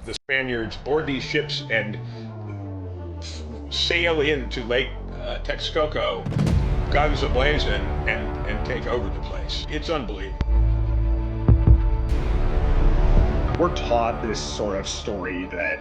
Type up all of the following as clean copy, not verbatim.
the Spaniards board these ships and sail into Lake Texcoco, guns ablazing, and take over the place. It's unbelievable. We're taught this sort of story that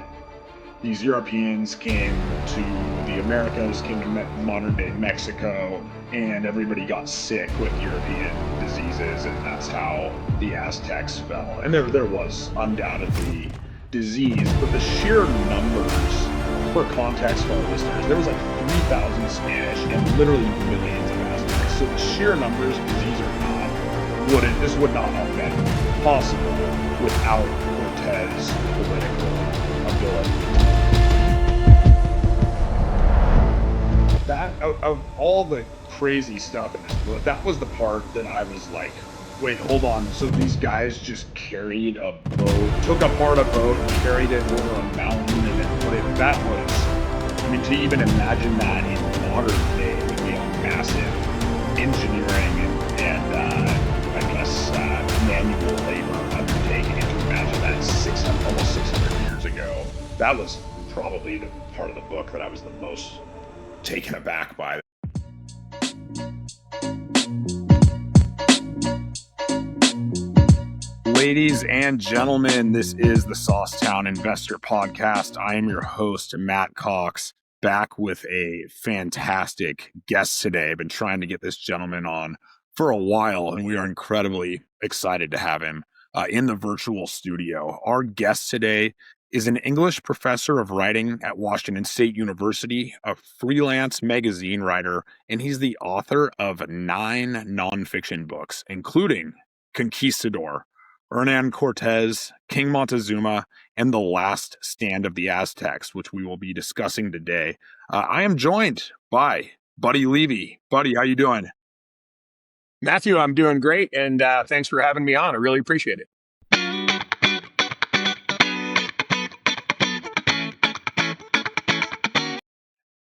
these Europeans came to the Americas, came to modern day Mexico, and everybody got sick with European diseases, and that's how the Aztecs fell. And there was undoubtedly disease, but the sheer numbers, for context for our listeners, there was like 3,000 Spanish and literally millions of Aztecs. So the sheer numbers, disease or not, this would not have been possible without Cortez's political ability. That, of all the crazy stuff in this book, that was the part that I was like, wait, hold on. So these guys just carried a boat, took apart a boat, carried it over a mountain, and then put it. That was, I mean, to even imagine that in modern day would be a massive engineering and I guess, manual labor undertaking. And to imagine that almost 600 years ago, that was probably the part of the book that I was the most taken aback by. Ladies and gentlemen, this is the Saucetown Investor Podcast. I am your host, Matt Cox, back with a fantastic guest today. I've been trying to get this gentleman on for a while, and we are incredibly excited to have him in the virtual studio. Our guest today is an English professor of writing at Washington State University, a freelance magazine writer, and he's the author of 9 nonfiction books, including Conquistador, Hernan Cortez, King Montezuma, and The Last Stand of the Aztecs, which we will be discussing today. I am joined by Buddy Levy. Buddy, how you doing? Matthew, I'm doing great, and thanks for having me on. I really appreciate it.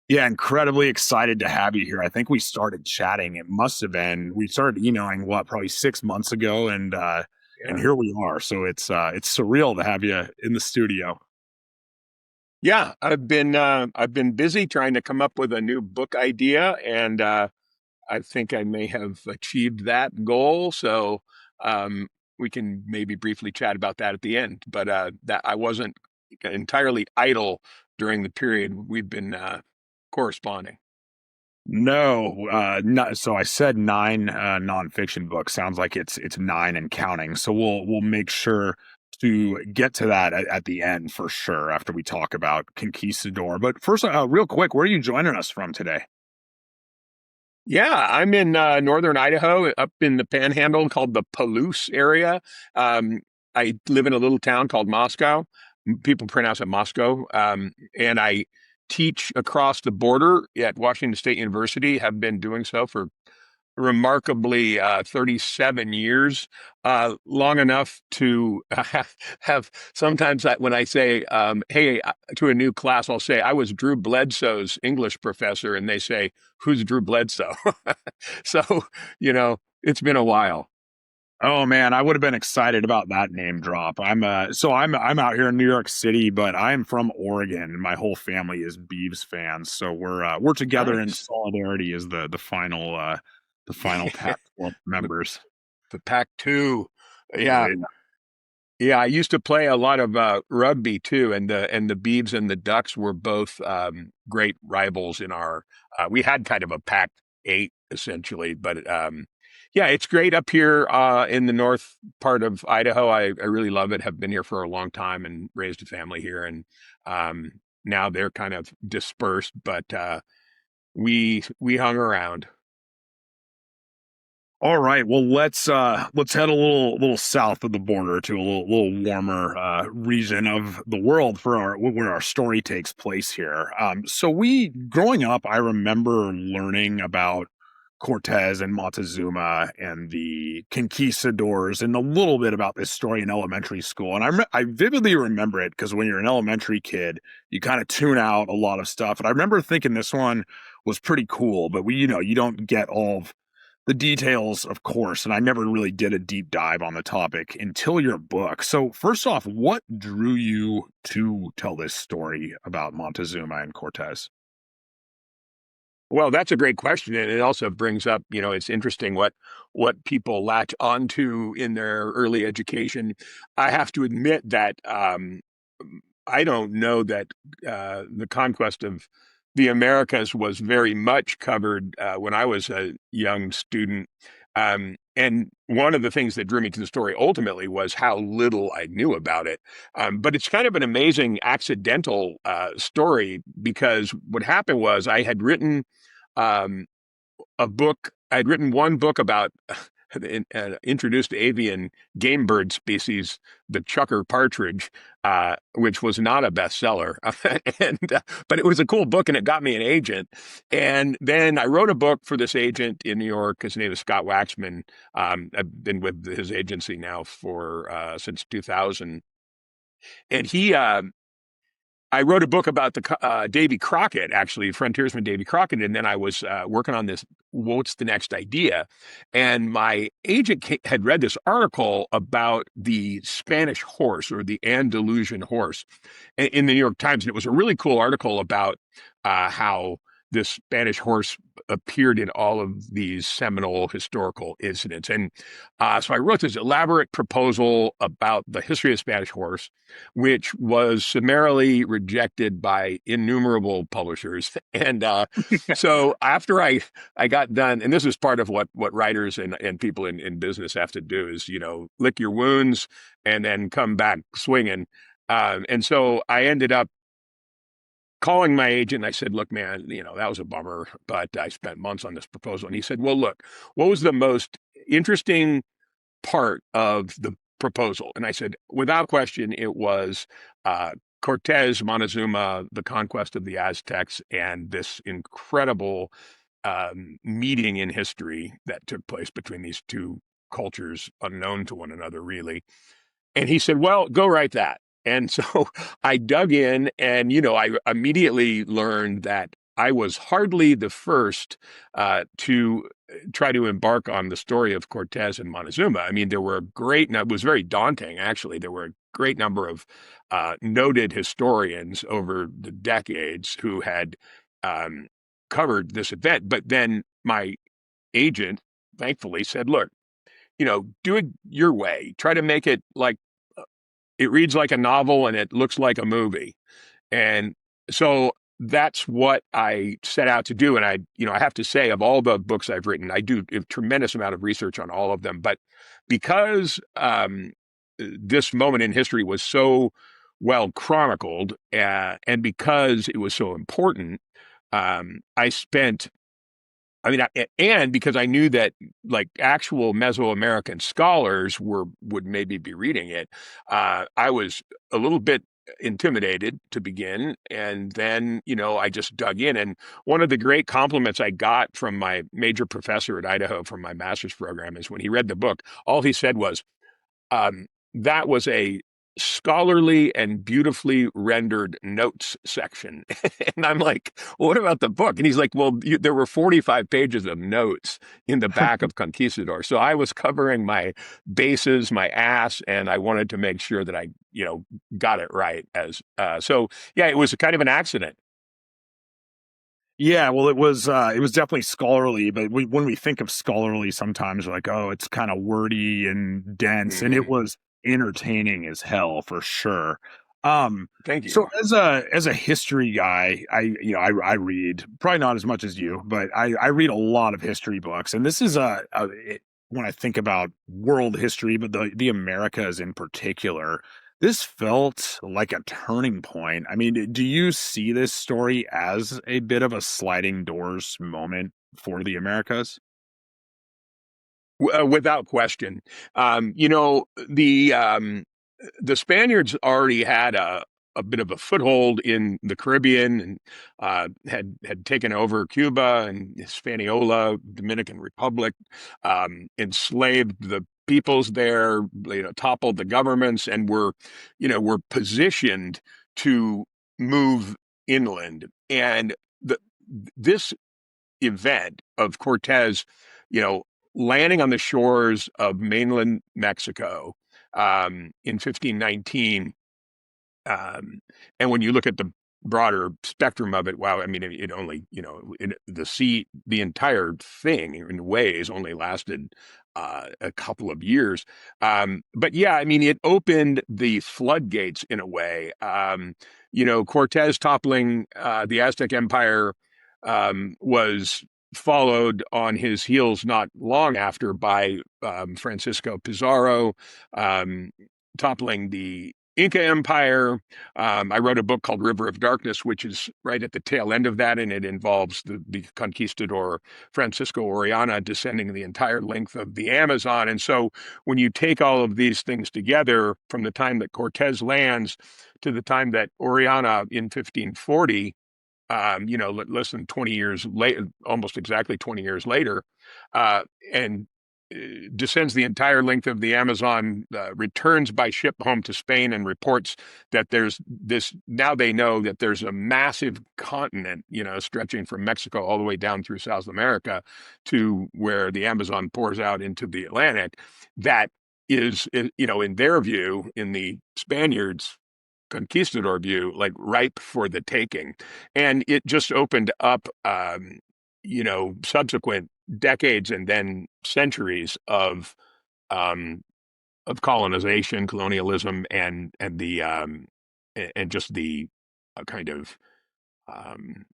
Yeah, incredibly excited to have you here. I think we started chatting. It must have been, we started emailing, probably 6 months ago, and here we are. So it's surreal to have you in the studio. Yeah, I've been busy trying to come up with a new book idea, and I think I may have achieved that goal. So we can maybe briefly chat about that at the end. But that I wasn't entirely idle during the period we've been corresponding. No, so I said 9 nonfiction books. Sounds like it's 9 and counting. So we'll make sure to get to that at the end for sure after we talk about Conquistador. But first, real quick, where are you joining us from today? Yeah, I'm in northern Idaho, up in the Panhandle called the Palouse area. I live in a little town called Moscow. People pronounce it Moscow, and I teach across the border at Washington State University, have been doing so for remarkably 37 years, long enough to have sometimes when I say, hey, to a new class, I'll say, I was Drew Bledsoe's English professor, and they say, who's Drew Bledsoe? So, it's been a while. Oh man, I would have been excited about that name drop. I'm out here in New York City, but I'm from Oregon, and my whole family is Beavs fans. So we're together in solidarity as the final Pac-12 members. The Pac-2, yeah. Yeah, I used to play a lot of rugby too, and the Beavs and the Ducks were both great rivals in our. We had kind of a Pac-8 essentially, but. Yeah, it's great up here in the north part of Idaho. I really love it. Have been here for a long time and raised a family here. And now they're kind of dispersed, but we hung around. All right. Well, let's head a little south of the border to a little warmer region of the world for where our story takes place here. So growing up, I remember learning about Cortez and Montezuma and the conquistadors and a little bit about this story in elementary school. And I vividly remember it because when you're an elementary kid, you kind of tune out a lot of stuff. And I remember thinking this one was pretty cool, but you don't get all of the details, of course, and I never really did a deep dive on the topic until your book. So, first off, what drew you to tell this story about Montezuma and Cortez? Well, that's a great question, and it also brings up, it's interesting what people latch onto in their early education. I have to admit that I don't know that the conquest of the Americas was very much covered when I was a young student. And one of the things that drew me to the story ultimately was how little I knew about it. But it's kind of an amazing accidental story because what happened was I had written um, a book. I'd written one book about an introduced avian game bird species, the chucker partridge, which was not a bestseller, but it was a cool book and it got me an agent. And then I wrote a book for this agent in New York. His name is Scott Waxman. I've been with his agency now for since 2000, and I wrote a book about the Davy Crockett, actually, frontiersman Davy Crockett, and then I was working on this. What's the next idea? And my agent had read this article about the Spanish horse or the Andalusian horse in the New York Times, and it was a really cool article about how this Spanish horse appeared in all of these seminal historical incidents. And so I wrote this elaborate proposal about the history of Spanish horse, which was summarily rejected by innumerable publishers. And so after I got done, and this is part of what writers and people in business have to do is, lick your wounds and then come back swinging. And so I ended up calling my agent. I said, look, man, that was a bummer, but I spent months on this proposal. And he said, well, look, what was the most interesting part of the proposal? And I said, without question, it was Cortez, Montezuma, the conquest of the Aztecs, and this incredible meeting in history that took place between these two cultures unknown to one another, really. And he said, well, go write that. And so I dug in and, I immediately learned that I was hardly the first to try to embark on the story of Cortez and Montezuma. I mean, there were it was very daunting, actually. There were a great number of noted historians over the decades who had covered this event. But then my agent, thankfully, said, look, do it your way. Try to make it like it reads like a novel and it looks like a movie. And so that's what I set out to do. And I have to say, of all the books I've written, I do a tremendous amount of research on all of them. But because this moment in history was so well chronicled, and because it was so important, I spent and because I knew that like actual Mesoamerican scholars would maybe be reading it, I was a little bit intimidated to begin, and then I just dug in. And one of the great compliments I got from my major professor at Idaho from my master's program is when he read the book, all he said was, that was a scholarly and beautifully rendered notes section. And I'm like, well, what about the book? And he's like, well, there were 45 pages of notes in the back of Conquistador. So I was covering my bases, my ass, and I wanted to make sure that I, got it right so yeah, it was kind of an accident. Yeah, well, it was definitely scholarly, but when we think of scholarly, sometimes we're like, oh, it's kind of wordy and dense, and it Hmm. was entertaining as hell for sure. Um, Thank so you. as a history guy, I read probably not as much as you, but I read a lot of history books, and this is when I think about world history, but the Americas in particular. This felt like a turning point. I mean, do you see this story as a bit of a sliding doors moment for the Americas? Without question. The Spaniards already had a bit of a foothold in the Caribbean and had taken over Cuba and Hispaniola, Dominican Republic, enslaved the peoples there, toppled the governments, and were positioned to move inland. And this event of Cortez, landing on the shores of mainland Mexico in 1519. Um, and when you look at the broader spectrum of it, wow, I mean, it only, the entire thing in ways only lasted a couple of years. But yeah, I mean, it opened the floodgates in a way. Cortez toppling the Aztec Empire was followed on his heels not long after by Francisco Pizarro um, toppling the Inca Empire. I wrote a book called River of Darkness, which is right at the tail end of that, and it involves the conquistador Francisco Orellana descending the entire length of the Amazon. And so when you take all of these things together, from the time that Cortez lands to the time that Orellana in 1540, less than 20 years later, almost exactly 20 years later, and descends the entire length of the Amazon, returns by ship home to Spain, and reports that there's this. Now they know that there's a massive continent, stretching from Mexico all the way down through South America to where the Amazon pours out into the Atlantic. That is, in their view, in the Spaniards' conquistador view, like ripe for the taking. And it just opened up, subsequent decades and then centuries of colonization, colonialism, and just the kind of um,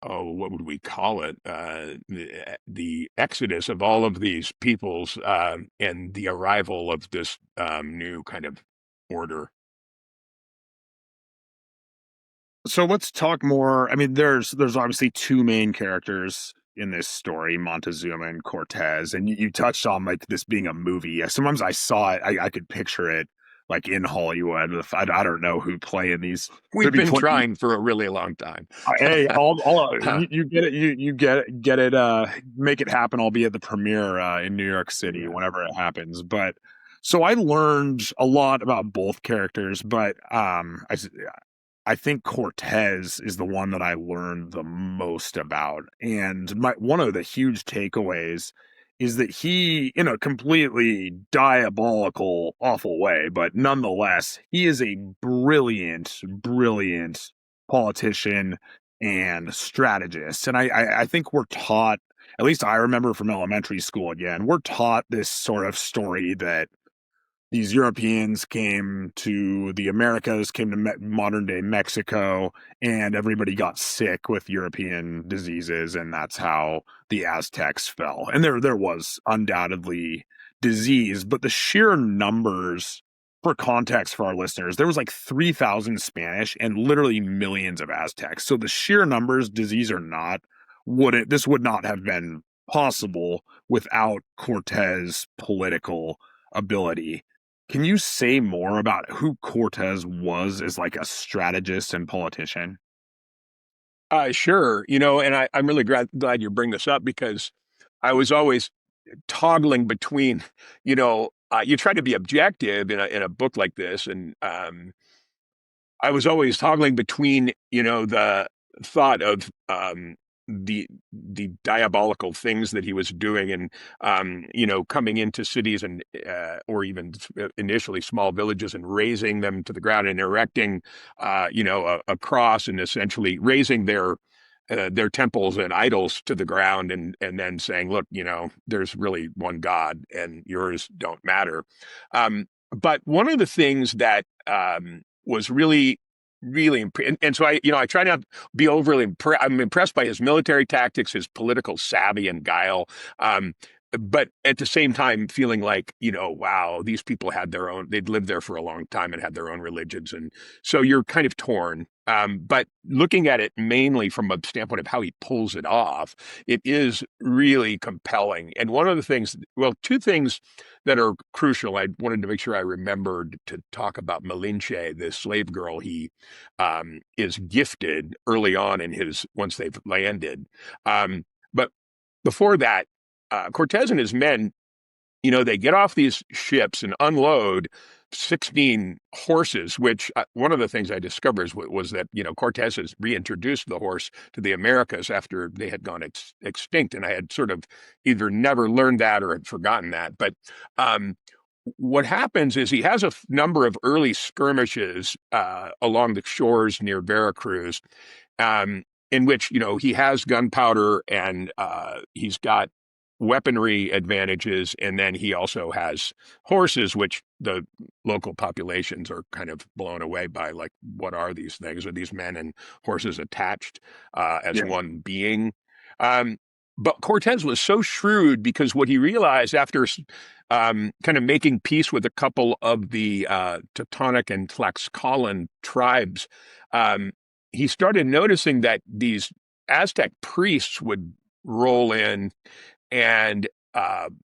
what would we call it? The exodus of all of these peoples and the arrival of this new kind of order. So let's talk more. I mean, there's obviously two main characters in this story, Montezuma and Cortez, and you touched on like this being a movie. Sometimes I saw it, I could picture it like in Hollywood. I don't know who playing these. We've There'd be been plenty. trying for a really long time. Hey, you get it. You get it. Make it happen. I'll be at the premiere in New York City Yeah. whenever it happens. But so I learned a lot about both characters, but I think Cortez is the one that I learned the most about. And one of the huge takeaways is that he, in a completely diabolical, awful way, but nonetheless, he is a brilliant, brilliant politician and strategist. And I think we're taught, at least I remember from elementary school again, we're taught this sort of story that these Europeans came to the Americas, came to modern day Mexico, and everybody got sick with European diseases, and that's how the Aztecs fell. And there was undoubtedly disease, but the sheer numbers, for context for our listeners, there was like 3,000 Spanish and literally millions of Aztecs. So the sheer numbers, disease or not, this would not have been possible without Cortez' political ability. Can you say more about who Cortez was as like a strategist and politician? Sure. And I'm really glad you bring this up because I was always toggling between, you try to be objective in a book like this, and I was always toggling between, the thought of the diabolical things that he was doing, and coming into cities and or even initially small villages and razing them to the ground and erecting a cross and essentially raising their temples and idols to the ground, and then saying, look, there's really one God and yours don't matter. But one of the things that was really and so I try not to be overly I'm impressed by his military tactics, his political savvy and guile, but at the same time feeling like, wow, these people they'd lived there for a long time and had their own religions, and so you're kind of torn. But looking at it mainly from a standpoint of how he pulls it off, it is really compelling. And one of the things, well, two things that are crucial. I wanted to make sure I remembered to talk about Malinche, the slave girl he is gifted early on once they've landed. But before that, Cortez and his men they get off these ships and unload 16 horses, which one of the things I discovered was that, Cortez has reintroduced the horse to the Americas after they had gone extinct. And I had sort of either never learned that or had forgotten that. But um, what happens is he has a number of early skirmishes along the shores near Veracruz, um, in which he has gunpowder and he's got weaponry advantages, and then he also has horses, which the local populations are kind of blown away by. Like, what are these things? Are these men and horses attached as Yeah. one being? Um, but Cortez was so shrewd because what he realized after kind of making peace with a couple of the Teutonic and Tlaxcalan tribes, um, he started noticing that these Aztec priests would roll in and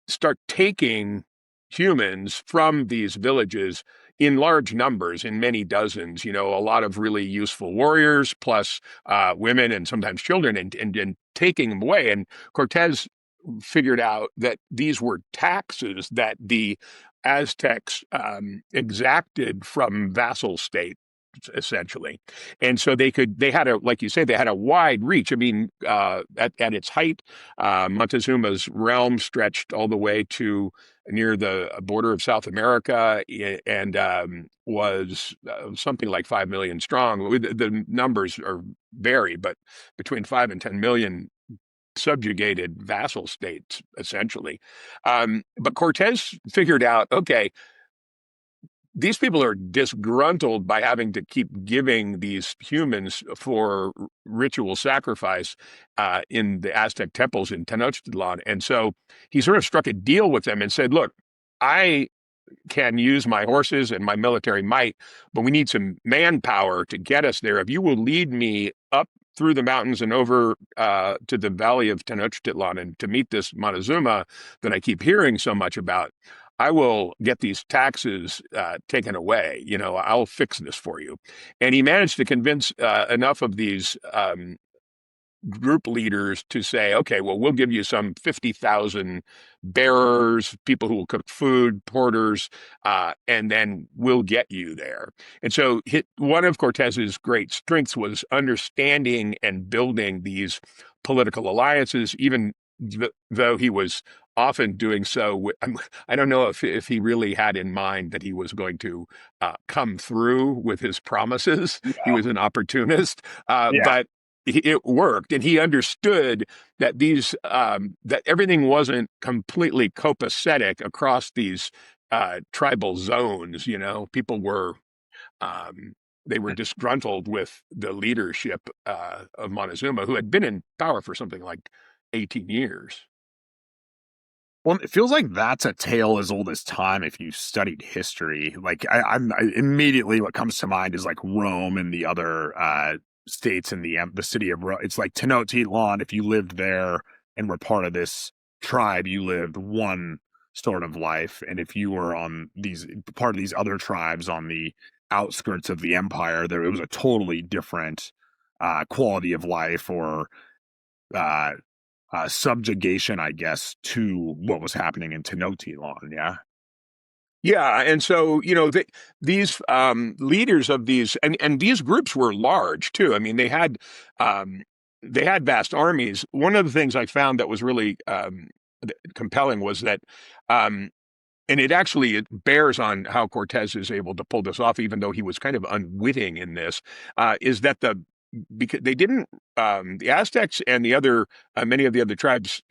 start taking humans from these villages in large numbers, in many dozens, a lot of really useful warriors, plus women and sometimes children, and taking them away. And Cortez figured out that these were taxes that the Aztecs exacted from vassal states, essentially. And so they had like you say, they had a wide reach. I mean, at its height, Montezuma's realm stretched all the way to near the border of South America, and was something like 5 million strong. The numbers vary, but between 5 and 10 million subjugated vassal states, essentially. But Cortez figured out, okay, these people are disgruntled by having to keep giving these humans for ritual sacrifice in the Aztec temples in Tenochtitlan. And so he sort of struck a deal with them and said, look, I can use my horses and my military might, but we need some manpower to get us there. If you will lead me up through the mountains and over to the valley of Tenochtitlan and to meet this Montezuma that I keep hearing so much about, I will get these taxes taken away. I'll fix this for you. And he managed to convince enough of these group leaders to say, okay, well, we'll give you some 50,000 bearers, people who will cook food, porters, and then we'll get you there. And so one of Cortez's great strengths was understanding and building these political alliances, even though he was often doing so. I don't know if he really had in mind that he was going to come through with his promises. He Yeah. was an opportunist, Yeah. but it worked, and he understood that that everything wasn't completely copacetic across these tribal zones. People were they were disgruntled with the leadership of Montezuma, who had been in power for something like 18 years. Well, it feels like that's a tale as old as time if you studied history. Like immediately what comes to mind is like Rome and the other states in the city of Rome. It's like Tenochtitlan. If you lived there and were part of this tribe, you lived one sort of life, and if you were on these part of these other tribes on the outskirts of the empire, it was a totally different quality of life or uh, subjugation, I guess, to what was happening in Tenochtitlan. Yeah. Yeah, and so these leaders of these, and these groups were large too. I mean, they had vast armies. One of the things I found that was really compelling was that, um, and it bears on how Cortez is able to pull this off, even though he was kind of unwitting in this, is that because they didn't, the Aztecs and many of the other tribes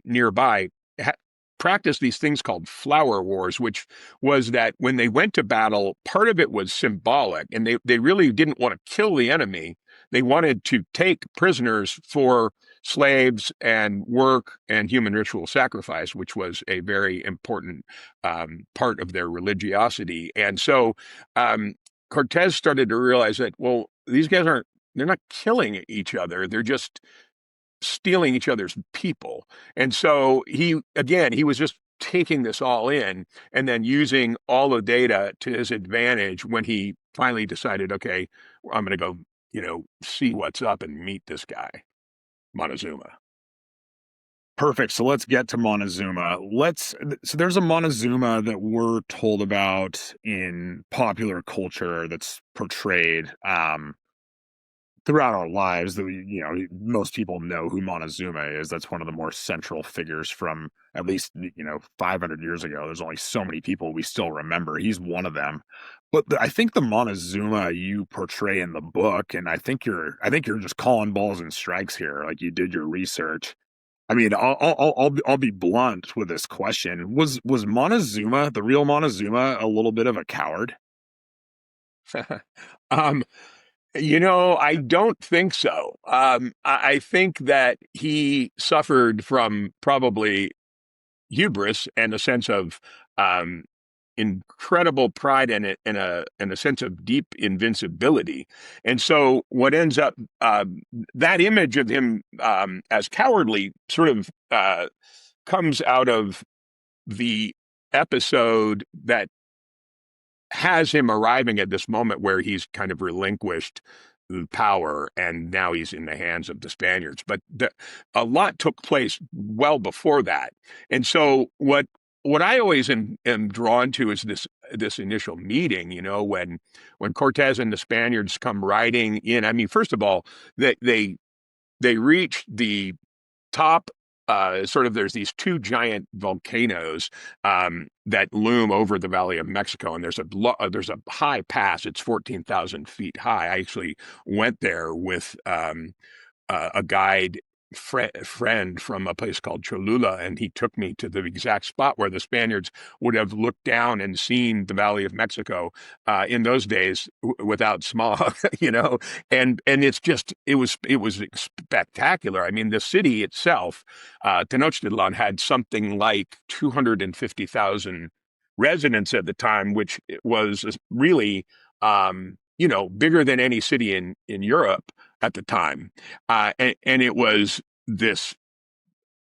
nearby ha practiced these things called flower wars, which was that when they went to battle, part of it was symbolic, and they really didn't want to kill the enemy. They wanted to take prisoners for slaves and work and human ritual sacrifice, which was a very important part of their religiosity. And so Cortez started to realize that, well, these guys they're not killing each other. They're just stealing each other's people. And so he was just taking this all in and then using all the data to his advantage when he finally decided, okay, I'm going to go, see what's up and meet this guy, Montezuma. Perfect. So let's get to Montezuma. So there's a Montezuma that we're told about in popular culture that's portrayed throughout our lives that most people know who Montezuma is. That's one of the more central figures from at least 500 years ago. There's only so many people we still remember. He's one of them. But I think the Montezuma you portray in the book, and I think you're just calling balls and strikes here, like you did your research. I mean, I'll be blunt with this question. Was Montezuma, the real Montezuma, a little bit of a coward? um, I don't think so. I think that he suffered from probably hubris and a sense of um, incredible pride and a sense of deep invincibility. And so, what ends up that image of him as cowardly sort of comes out of the episode that has him arriving at this moment where he's kind of relinquished the power and now he's in the hands of the Spaniards. But a lot took place well before that. And so what I always am drawn to is this initial meeting, when Cortez and the Spaniards come riding in. I mean, first of all, they reach the top, sort of, there's these two giant volcanoes that loom over the Valley of Mexico, and there's a high pass. It's 14,000 feet high. I actually went there with a guide friend from a place called Cholula, and he took me to the exact spot where the Spaniards would have looked down and seen the Valley of Mexico in those days without smog, and it was spectacular. I mean, the city itself, Tenochtitlan, had something like 250,000 residents at the time, which was really bigger than any city in Europe at the time. And it was this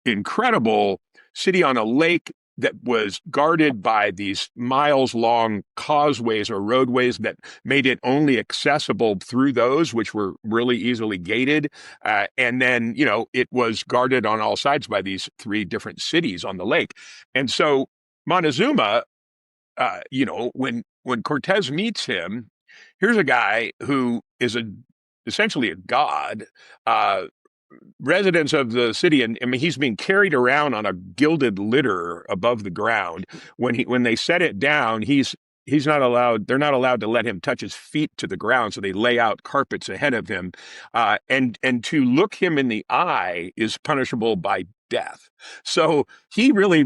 incredible city on a lake that was guarded by these miles long causeways or roadways that made it only accessible through those, which were really easily gated. And then, it was guarded on all sides by these three different cities on the lake. And so Montezuma, when Cortez meets him, here's a guy who is essentially a god, uh, residents of the city, and I mean he's being carried around on a gilded litter above the ground. When they set it down, he's not allowed. They're not allowed to let him touch his feet to the ground, so they lay out carpets ahead of him, and to look him in the eye is punishable by death. So he really,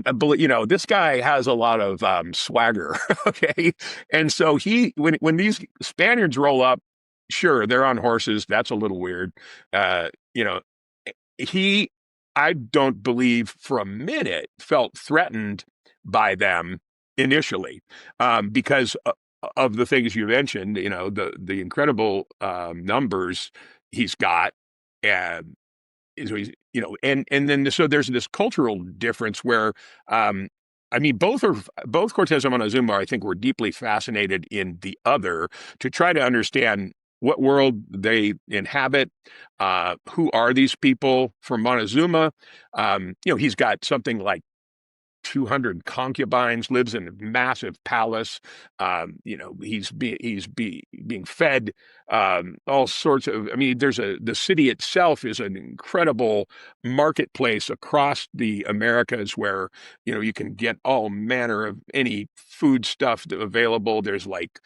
this guy has a lot of swagger. Okay, and so when these Spaniards roll up, sure, they're on horses. That's a little weird. Uh, you know, he, I don't believe for a minute felt threatened by them initially, because of the things you mentioned, the incredible numbers he's got. And so and then so there's this cultural difference where, I mean, both Cortez and Montezuma, I think, were deeply fascinated in the other to try to understand what world they inhabit. Who are these people? For Montezuma, he's got something like 200 concubines, lives in a massive palace. Being fed all sorts of. I mean, the city itself is an incredible marketplace across the Americas where you can get all manner of any food stuff available. There's like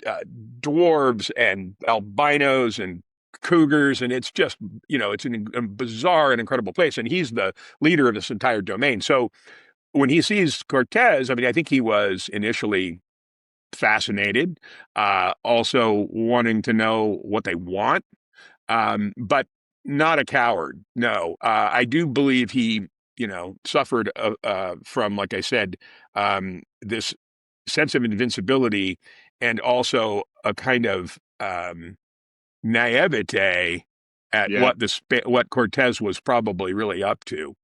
uh, dwarves and albinos and cougars, and it's just it's a bizarre and incredible place. And he's the leader of this entire domain. So when he sees Cortez, I mean, I think he was initially fascinated, also wanting to know what they want, but not a coward. No, I do believe he, suffered from, like I said, this sense of invincibility and also a kind of naivete at Yeah. what Cortez was probably really up to.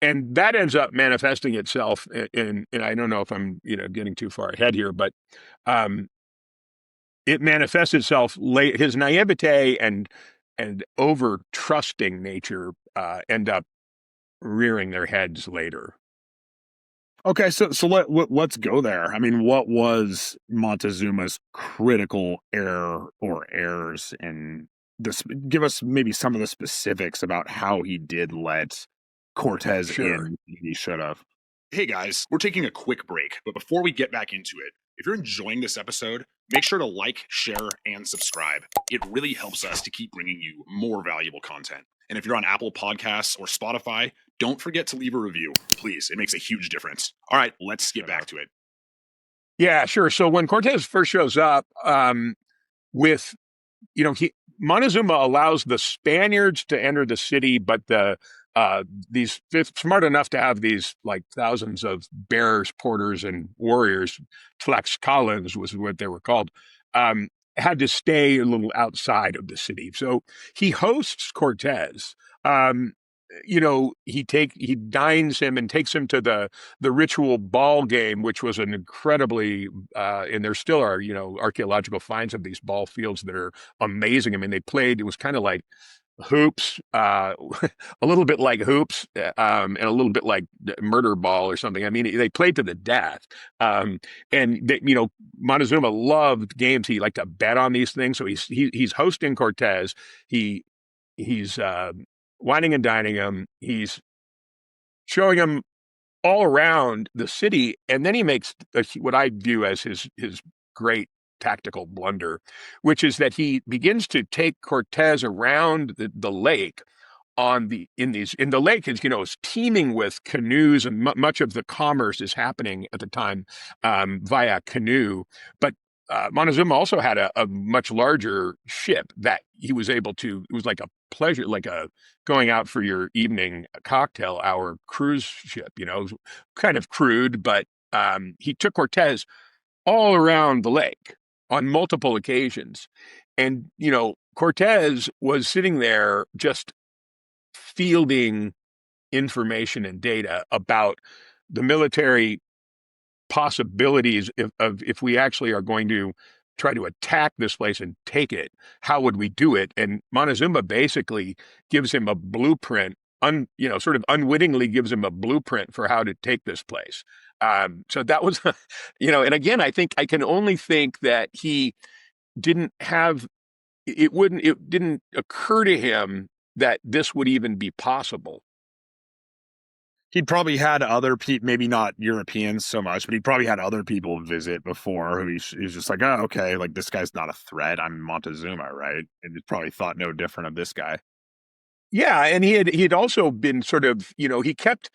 And that ends up manifesting itself and I don't know if I'm getting too far ahead here, but um, it manifests itself late. His naivete and over trusting nature end up rearing their heads later. Okay, so let's go there. I mean, what was Montezuma's critical error or errors in this? Give us maybe some of the specifics about how he did let Cortez Sure. in. He should have. Hey guys, we're taking a quick break, but before we get back into it, if you're enjoying this episode, make sure to like, share, and subscribe. It really helps us to keep bringing you more valuable content. And if you're on Apple Podcasts or Spotify, don't forget to leave a review. Please, it makes a huge difference. All right, let's get back to it. Yeah, sure. So when Cortez first shows up, with Montezuma allows the Spaniards to enter the city, but these smart enough to have these like thousands of bearers, porters, and warriors, Tlaxcalans was what they were called, had to stay a little outside of the city. So he hosts Cortez. He dines him and takes him to the ritual ball game, which was an incredibly and there still are archaeological finds of these ball fields that are amazing. I mean, they played. It was kind of like hoops, a little bit like hoops, and a little bit like murder ball or something. I mean, they played to the death. Montezuma loved games. He liked to bet on these things. So he's hosting Cortez. He's wining and dining him. He's showing him all around the city, and then he makes what I view as his great tactical blunder, which is that he begins to take Cortez around the lake. In the lake is teeming with canoes, and much of the commerce is happening at the time via canoe. But Montezuma also had a much larger ship that he was able to. It was like a pleasure, like a going out for your evening cocktail hour cruise ship. Kind of crude, but he took Cortez all around the lake on multiple occasions, and Cortez was sitting there just fielding information and data about the military possibilities if we actually are going to try to attack this place and take it. How would we do it? And Montezuma basically gives him a blueprint, sort of unwittingly gives him a blueprint for how to take this place. So that was, and again, I think I can only think that he didn't have, it didn't occur to him that this would even be possible. He'd probably had other people, maybe not Europeans so much, but he'd probably had other people visit before who he's just like, oh, okay, like this guy's not a threat. I'm Montezuma, right? And he probably thought no different of this guy. Yeah, and he had also been sort of, he kept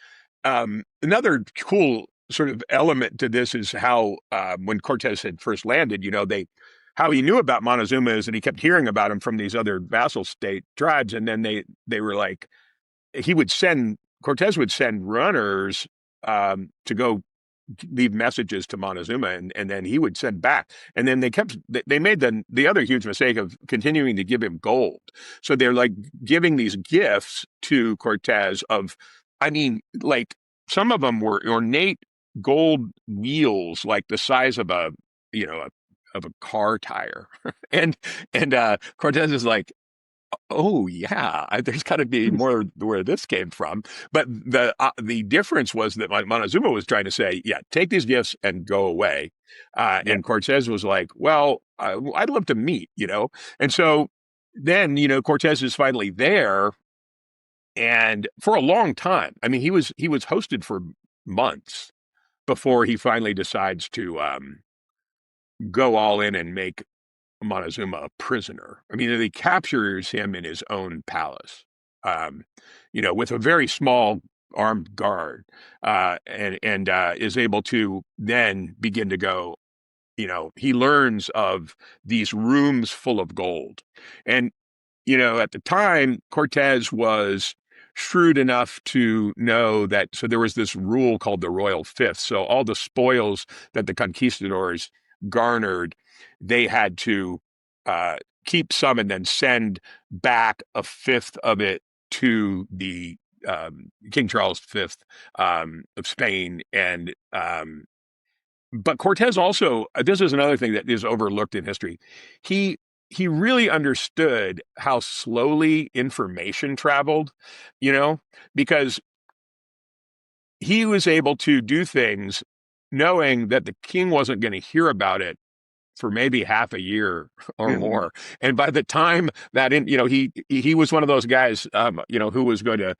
another cool sort of element to this is how when Cortez had first landed, how he knew about Montezuma is that he kept hearing about him from these other vassal state tribes, and then they were like, Cortez would send runners to go leave messages to Montezuma, and then he would send back. And then they made the other huge mistake of continuing to give him gold. So they're like giving these gifts to Cortez I mean, like some of them were ornate gold wheels, like the size of a car tire. and Cortez is like, oh yeah, there's got to be more where this came from. But the difference was that Montezuma was trying to say, yeah, take these gifts and go away. And Cortez was like, well, I'd love to meet, And so then, Cortez is finally there, and for a long time. I mean, he was hosted for months before he finally decides to go all in and make Montezuma a prisoner. I mean, he captures him in his own palace, with a very small armed guard, and is able to then begin to go. He learns of these rooms full of gold, and at the time, Cortez was shrewd enough to know that. So there was this rule called the Royal Fifth. So all the spoils that the conquistadors garnered, they had to keep some and then send back a fifth of it to the King Charles V of Spain. And but Cortez also, this is another thing that is overlooked in history. He really understood how slowly information traveled, because he was able to do things knowing that the king wasn't going to hear about it for maybe half a year or Mm-hmm. more. And by the time that he was one of those guys, who was going to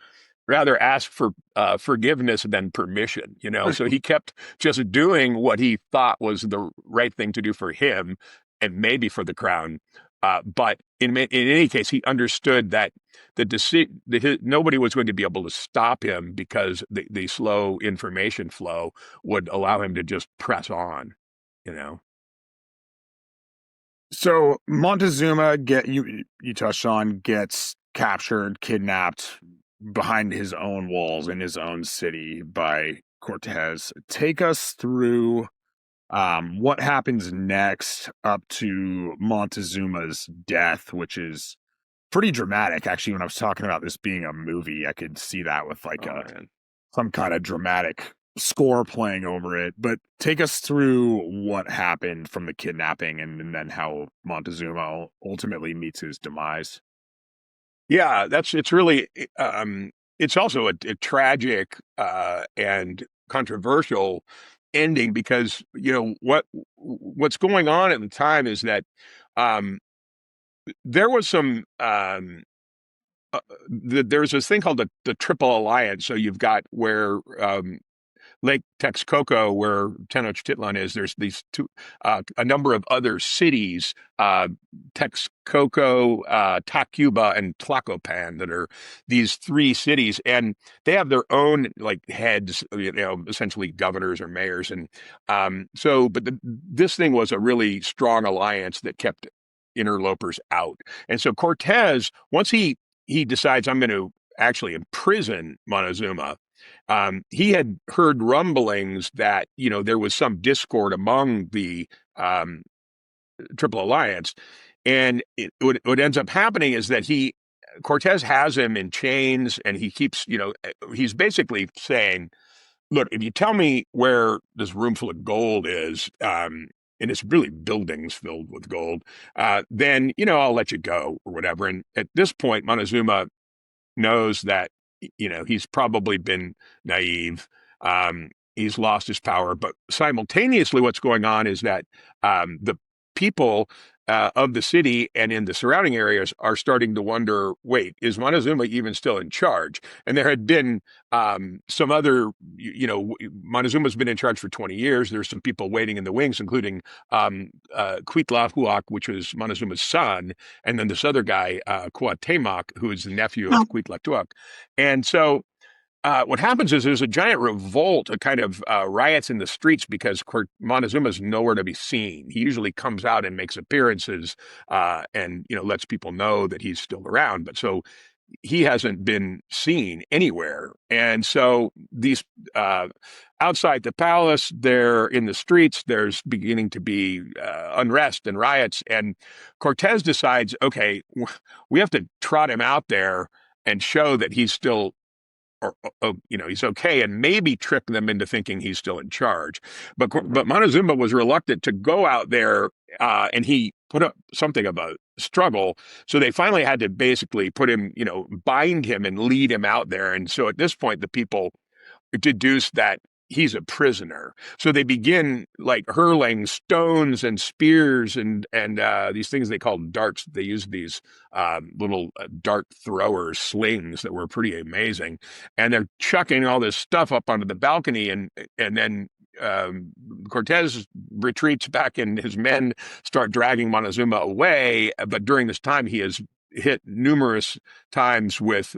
rather ask for forgiveness than permission. So he kept just doing what he thought was the right thing to do for him and maybe for the crown. But in any case, he understood that nobody was going to be able to stop him because the slow information flow would allow him to just press on. You know. So Montezuma you touched on gets captured, kidnapped behind his own walls in his own city by Cortez. Take us through what happens next up to Montezuma's death, which is pretty dramatic. Actually, when I was talking about this being a movie, I could see that with like Oh man. some kind of dramatic score playing over it. But take us through what happened from the kidnapping and then how Montezuma ultimately meets his demise. Yeah, it's really it's also a tragic and controversial ending because what's going on at the time is that um, there was some there's this thing called the Triple Alliance. So you've got where Lake Texcoco, where Tenochtitlan is, there's these a number of other cities, Texcoco, Tacuba, and Tlacopan, that are these three cities, and they have their own like heads, essentially governors or mayors, and but this thing was a really strong alliance that kept interlopers out, and so Cortez, once he decides I'm going to actually imprison Montezuma. He had heard rumblings that there was some discord among the Triple Alliance, and what ends up happening is that Cortez has him in chains, and he keeps he's basically saying, "Look, if you tell me where this room full of gold is." And it's really buildings filled with gold, then I'll let you go or whatever. And at this point, Montezuma knows that he's probably been naive. He's lost his power, but simultaneously, what's going on is that the people of the city and in the surrounding areas are starting to wonder, wait, is Montezuma even still in charge? And there had been some other, Montezuma's been in charge for 20 years. There's some people waiting in the wings, including Cuitlahuac, which was Montezuma's son, and then this other guy, Cuauhtemoc, who is the nephew of Cuitlahuac. And so what happens is there's a giant revolt, a kind of riots in the streets because Montezuma's nowhere to be seen. He usually comes out and makes appearances and lets people know that he's still around. But so he hasn't been seen anywhere. And so these outside the palace, they're in the streets, there's beginning to be unrest and riots. And Cortez decides, okay, we have to trot him out there and show that he's still he's okay, and maybe trick them into thinking he's still in charge. But Montezuma was reluctant to go out there, and he put up something of a struggle. So they finally had to basically put him, bind him and lead him out there. And so at this point, the people deduce that he's a prisoner. So they begin like hurling stones and spears and these things they call darts. They use these little dart throwers, slings that were pretty amazing, and they're chucking all this stuff up onto the balcony, and then Cortez retreats back, and his men start dragging Montezuma away. But during this time, he has hit numerous times with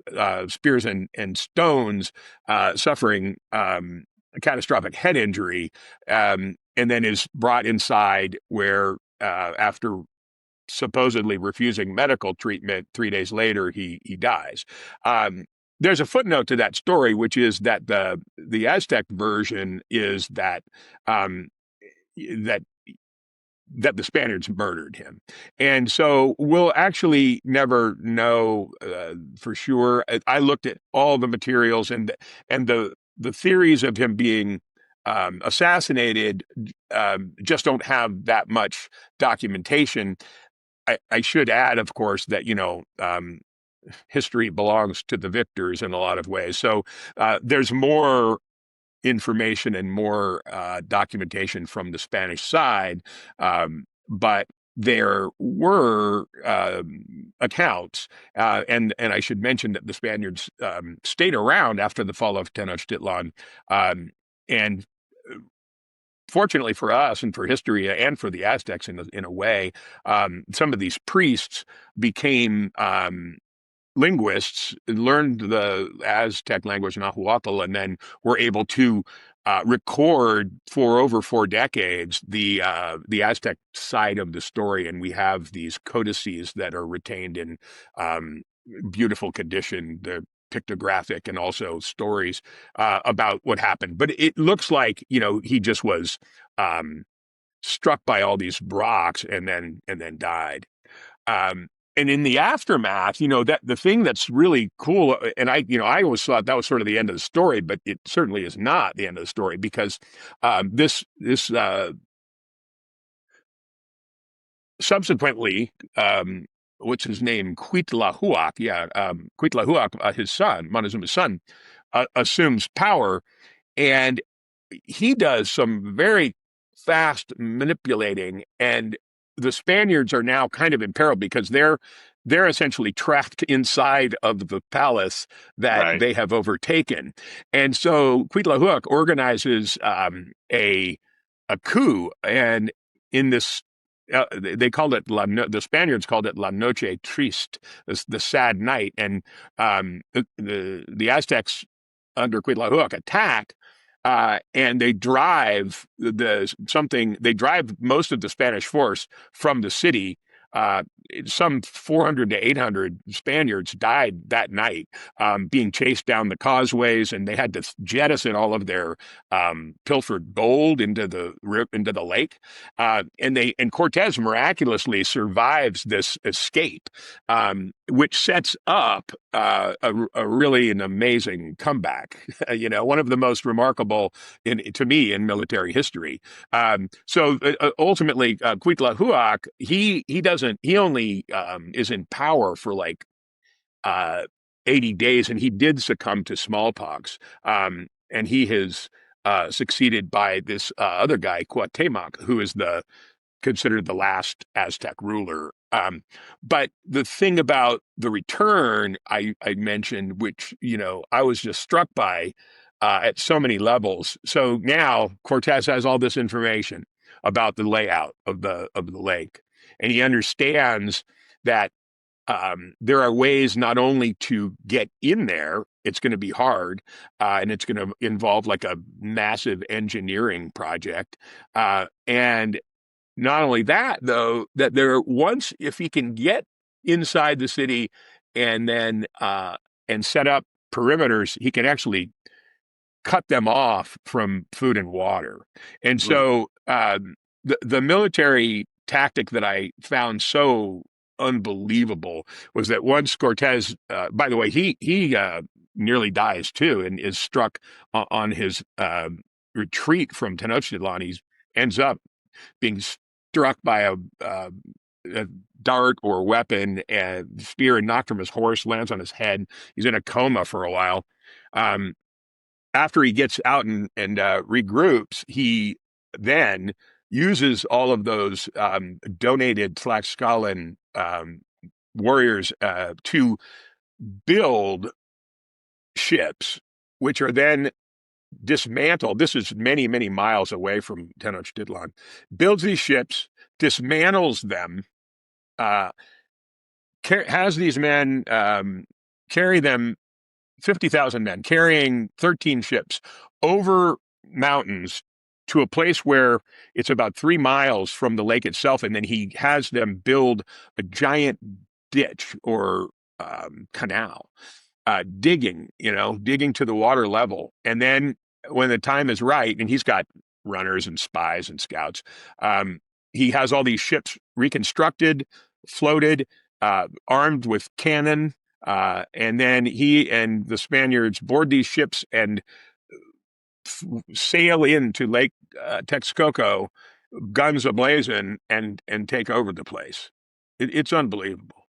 spears and stones, suffering a catastrophic head injury, and then is brought inside where, after supposedly refusing medical treatment, 3 days later, he dies. There's a footnote to that story, which is that the Aztec version is that that the Spaniards murdered him. And so we'll actually never know for sure. I looked at all the materials, and the theories of him being assassinated just don't have that much documentation. I should add, of course, that history belongs to the victors in a lot of ways. So there's more information and more documentation from the Spanish side, but there were accounts, and I should mention that the Spaniards stayed around after the fall of Tenochtitlan, and fortunately for us and for history and for the Aztecs in a way, some of these priests became linguists, learned the Aztec language, Nahuatl, and then were able to record for over 4 decades the Aztec side of the story, and we have these codices that are retained in beautiful condition. The pictographic and also stories about what happened. But it looks like, he just was struck by all these rocks and then died. And in the aftermath, that the thing that's really cool, and I always thought that was sort of the end of the story, but it certainly is not the end of the story, because this subsequently, what's his name? Cuitlahuac, Cuitlahuac, his son, Montezuma's son, assumes power, and he does some very fast manipulating, and the Spaniards are now kind of in peril because they're essentially trapped inside of the palace that Right. they have overtaken. And so Cuitlahuac organizes a coup, and in this they called it the Spaniards called it La Noche Triste, the sad night, and the Aztecs under Cuitlahuac attack. And they drive most of the Spanish force from the city. Some 400 to 800 Spaniards died that night, being chased down the causeways, and they had to jettison all of their pilfered gold into the lake. And Cortez miraculously survives this escape, which sets up a really an amazing comeback. One of the most remarkable to me in military history. So ultimately, Cuitlahuac, he only is in power for like 80 days, and he did succumb to smallpox. And he is succeeded by this other guy, Cuauhtemoc, who is considered the last Aztec ruler. But the thing about the return I mentioned, which I was just struck by at so many levels. So now Cortez has all this information about the layout of the lake, and he understands that there are ways not only to get in there, it's going to be hard, and it's going to involve like a massive engineering project, and not only that, though, that if he can get inside the city and then and set up perimeters, he can actually cut them off from food and water. And so the military tactic that I found so unbelievable was that once Cortez, by the way, he nearly dies too, and is struck on his retreat from Tenochtitlan. He ends up being struck by a dart or weapon, and spear, and knocked from his horse, lands on his head. He's in a coma for a while. After he gets out and regroups, he then uses all of those donated Tlaxcalan warriors to build ships, which are then dismantled. This is many, many miles away from Tenochtitlan. Builds these ships, dismantles them, has these men carry them, 50,000 men carrying 13 ships over mountains to a place where it's about 3 miles from the lake itself, and then he has them build a giant ditch or canal, digging to the water level. And then when the time is right, and he's got runners and spies and scouts, he has all these ships reconstructed, floated, armed with cannon, and then he and the Spaniards board these ships and sail into Lake Texcoco, guns ablazing, and take over the place. It's unbelievable.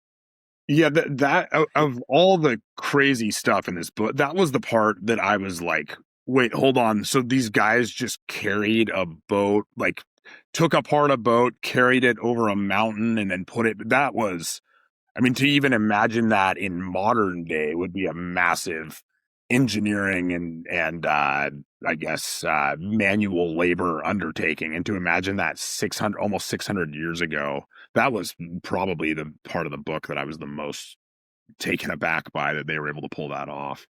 Yeah, that of all the crazy stuff in this book, that was the part that I was like Wait, hold on. So these guys just carried a boat, like took apart a boat, carried it over a mountain, and then put it. That was, I mean, to even imagine that in modern day would be a massive engineering and I guess manual labor undertaking. And to imagine that 600, almost 600 years ago, that was probably the part of the book that I was the most taken aback by, that they were able to pull that off.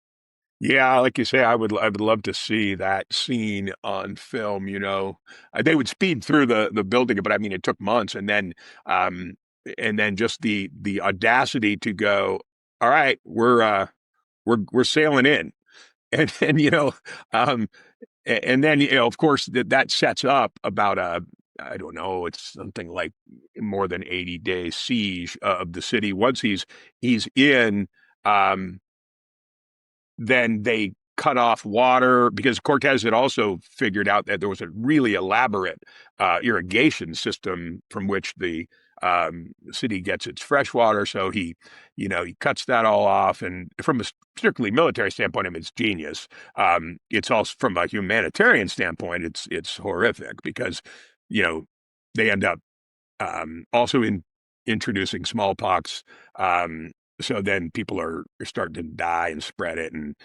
Yeah, like you say, I would love to see that scene on film. They would speed through the building, but I mean, it took months, um, and then just the audacity to go, all right, we're sailing in, and um, and then of course that sets up about I don't know, it's something like more than 80-day siege of the city. Once he's in. Then they cut off water because Cortez had also figured out that there was a really elaborate irrigation system from which the city gets its fresh water. So he cuts that all off. And from a strictly military standpoint, I mean, it's genius. It's also from a humanitarian standpoint, it's horrific because you know they end up also introducing smallpox. So then people are starting to die and spread it, and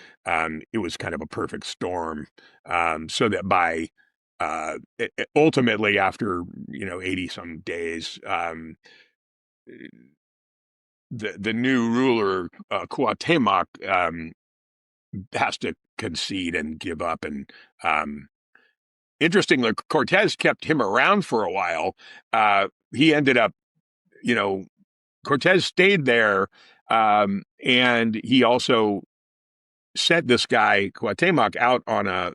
it was kind of a perfect storm. So that by ultimately after 80 some days, the new ruler Cuauhtemoc has to concede and give up. And interestingly, Cortez kept him around for a while. He ended up, you know, Cortez stayed there, and he also sent this guy Cuauhtemoc out on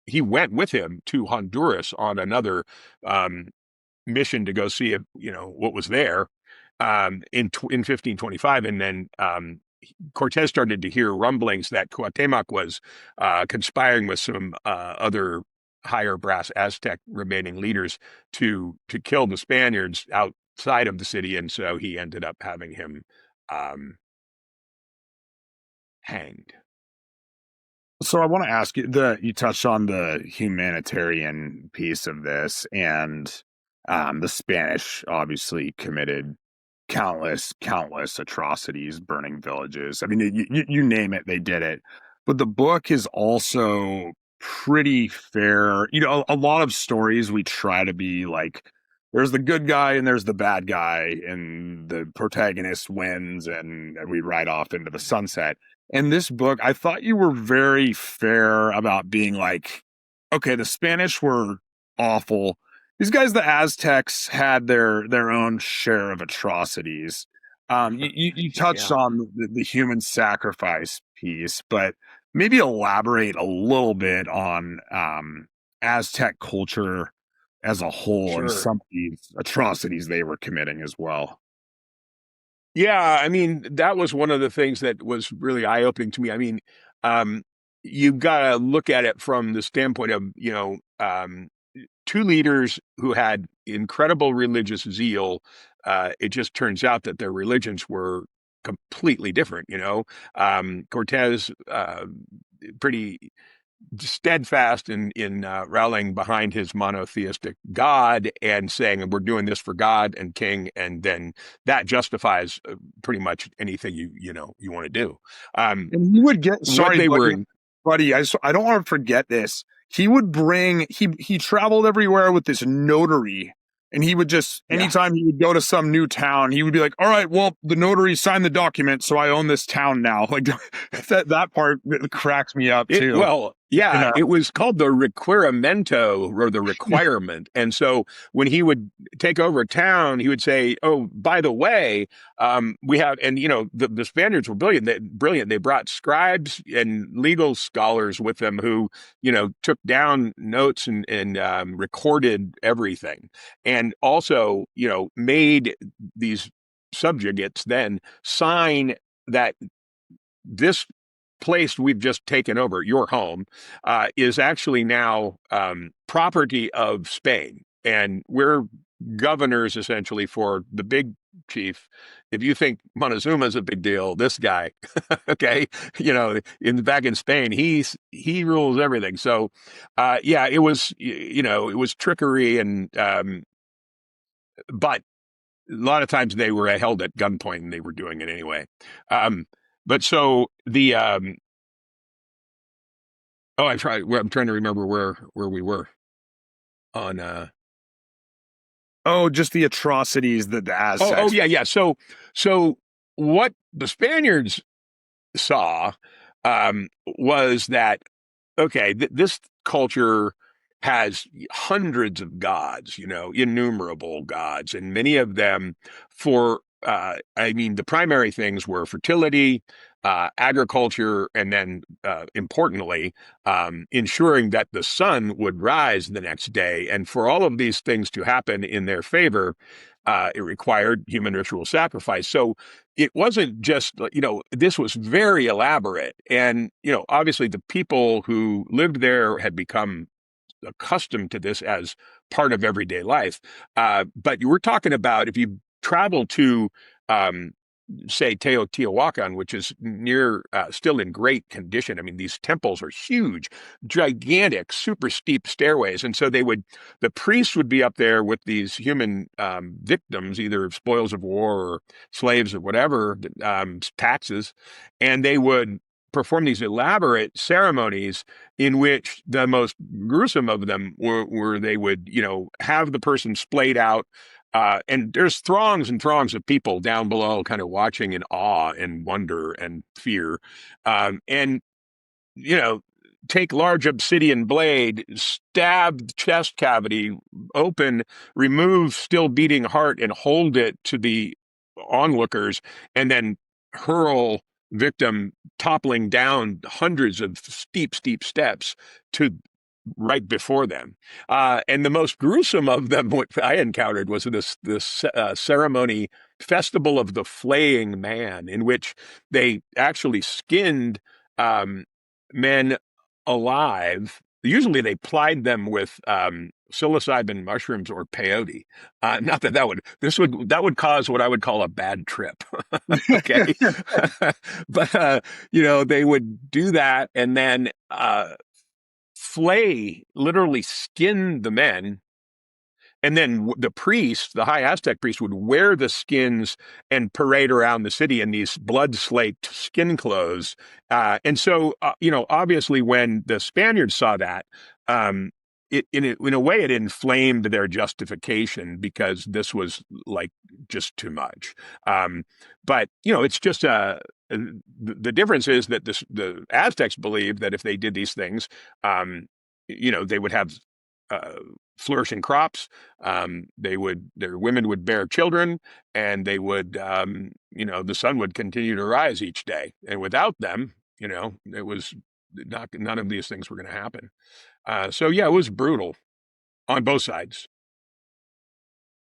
he went with him to Honduras on another um, mission to go see if what was there in 1525, and then Cortez started to hear rumblings that Cuauhtemoc was conspiring with some other higher brass Aztec remaining leaders to kill the Spaniards outside of the city, and so he ended up having him um, hanged. So I want to ask you, you touched on the humanitarian piece of this, and the Spanish obviously committed countless atrocities, burning villages. I mean, you name it, they did it. But the book is also pretty fair. A lot of stories we try to be like, there's the good guy and there's the bad guy, and the protagonist wins, and we ride off into the sunset. In this book, I thought you were very fair about being like, okay, the Spanish were awful. These guys, the Aztecs, had their own share of atrocities. You touched Yeah. on the human sacrifice piece, but maybe elaborate a little bit on Aztec culture as a whole and Sure. some of these atrocities they were committing as well. Yeah, I mean, that was one of the things that was really eye-opening to me. I mean, um, you've got to look at it from the standpoint of, two leaders who had incredible religious zeal. It just turns out that their religions were completely different. Cortez, pretty steadfast in rallying behind his monotheistic God and saying we're doing this for God and King, and then that justifies pretty much anything you want to do. And he would get, What sorry, they were buddy, in, I don't want to forget this. He would bring, he traveled everywhere with this notary, and he would just, yeah. anytime he would go to some new town, he would be like, all right, well, the notary signed the document, so I own this town now. Like that part cracks me up too. Yeah, Yeah. it was called the requerimento, or the requirement. And so when he would take over a town, he would say, "Oh, by the way, we have," and the Spaniards were brilliant. Brilliant. They brought scribes and legal scholars with them who took down notes and recorded everything, and also made these subjugates then sign that this place we've just taken over, your home, is actually now property of Spain. And we're governors essentially for the big chief. If you think Montezuma is a big deal, this guy, okay, back in Spain, he rules everything. So, yeah, it was it was trickery but a lot of times they were held at gunpoint and they were doing it anyway. Um, but so the oh, I'm trying to remember where we were on. Oh, just the atrocities that the Oh Aztecs. yeah, yeah. So what the Spaniards saw was that okay, this culture has hundreds of gods, innumerable gods, and many of them I mean, the primary things were fertility, agriculture, and then, importantly, ensuring that the sun would rise the next day. And for all of these things to happen in their favor, it required human ritual sacrifice. So it wasn't just, this was very elaborate. And, obviously the people who lived there had become accustomed to this as part of everyday life. But you were talking about if you travel to, um, say, Teotihuacan, which is near, still in great condition. I mean, these temples are huge, gigantic, super steep stairways. And so the priests would be up there with these human victims, either spoils of war or slaves or whatever, taxes, and they would perform these elaborate ceremonies in which the most gruesome of them were they would, have the person splayed out, and there's throngs and throngs of people down below kind of watching in awe and wonder and fear. And, you know, take large obsidian blade, stab the chest cavity open, remove still beating heart and hold it to the onlookers, and then hurl victim toppling down hundreds of steep, steep steps to right before them. And the most gruesome of them, what I encountered, was this ceremony, Festival of the Flaying Man, in which they actually skinned men alive. Usually, they plied them with psilocybin mushrooms or peyote. Not that that would cause what I would call a bad trip. Okay, but they would do that and then flay, literally skin the men. And then the priest, the high Aztec priest, would wear the skins and parade around the city in these blood-slaked skin clothes. And so, obviously, when the Spaniards saw that, in a way, it inflamed their justification because this was like just too much. But it's just the difference is that the Aztecs believed that if they did these things, they would have uh, flourishing crops. Their women would bear children, and they would, the sun would continue to rise each day. And without them, it was none of these things were going to happen. So yeah, it was brutal on both sides.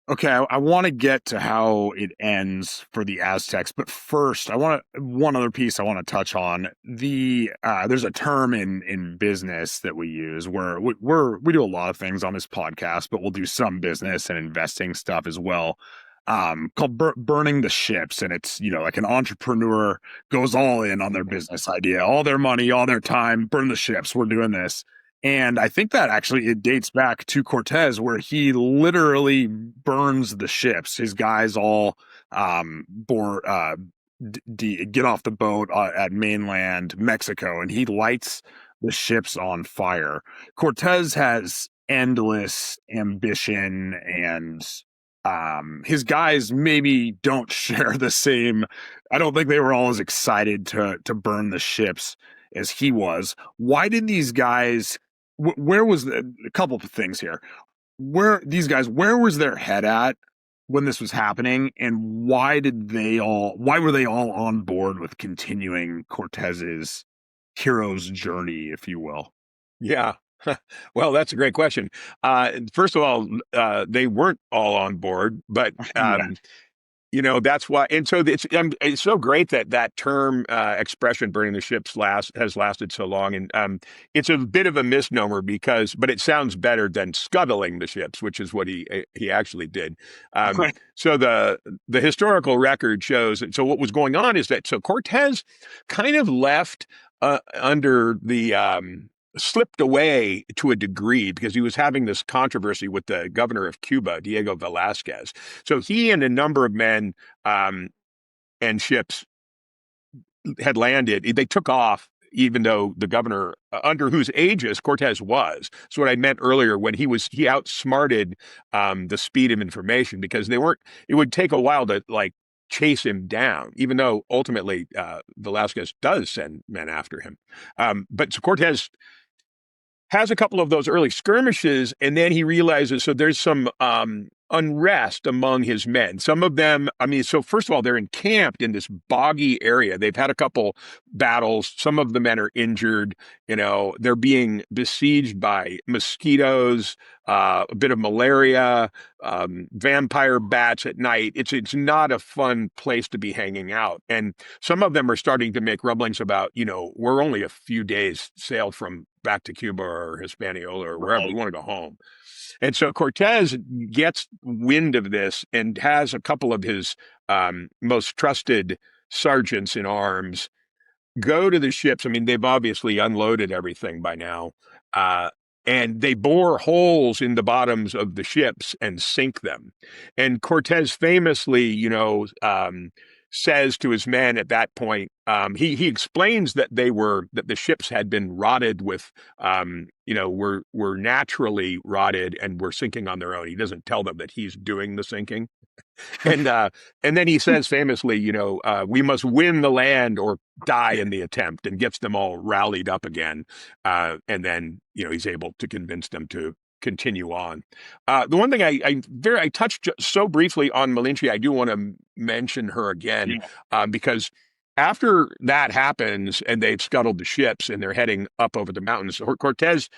Okay, I want to get to how it ends for the Aztecs, but first, I want one other piece I want to touch on. There's a term in business that we use where we do a lot of things on this podcast, but we'll do some business and investing stuff as well. Called burning the ships, and it's like an entrepreneur goes all in on their business idea, all their money, all their time, burn the ships. We're doing this. And I think that actually it dates back to Cortez, where he literally burns the ships. His guys all board, get off the boat at mainland Mexico, and he lights the ships on fire. Cortez has endless ambition, and his guys maybe don't share the same. I don't think they were all as excited to burn the ships as he was. Why did these guys? Where was a couple of things here? Where was their head at when this was happening, and why were they all on board with continuing Cortez's hero's journey, if you will? Yeah. Well, that's a great question. First of all, they weren't all on board, but Yeah. that's why. And so it's so great that that term expression "burning the ships" has lasted so long. And it's a bit of a misnomer but it sounds better than scuttling the ships, which is what he actually did. Right. So the historical record shows. So what was going on is that Cortez kind of left under the slipped away to a degree because he was having this controversy with the governor of Cuba, Diego Velasquez. So he and a number of men and ships had landed. They took off, even though the governor, under whose aegis Cortez was. So what I meant earlier, when he outsmarted the speed of information because they weren't. It would take a while to like chase him down, even though ultimately Velasquez does send men after him. But so Cortez has a couple of those early skirmishes, and then he realizes so there's some unrest among his men. Some of them, I mean, so first of all, they're encamped in this boggy area. They've had a couple battles. Some of the men are injured. They're being besieged by mosquitoes, a bit of malaria, vampire bats at night. It's not a fun place to be hanging out. And some of them are starting to make rumblings about, we're only a few days sail from back to Cuba or Hispaniola or wherever. Right. We want to go home. And so Cortez gets wind of this and has a couple of his most trusted sergeants in arms go to the ships. I mean, they've obviously unloaded everything by now. And they bore holes in the bottoms of the ships and sink them. And Cortez famously, says to his men at that point, he explains that that the ships had been rotted with, were naturally rotted and were sinking on their own. He doesn't tell them that he's doing the sinking. And then he says famously, we must win the land or die in the attempt, and gets them all rallied up again. And then, he's able to convince them to continue on. The one thing I touched so briefly on Malinche, I do want to mention her again, because after that happens and they've scuttled the ships and they're heading up over the mountains, Cortez,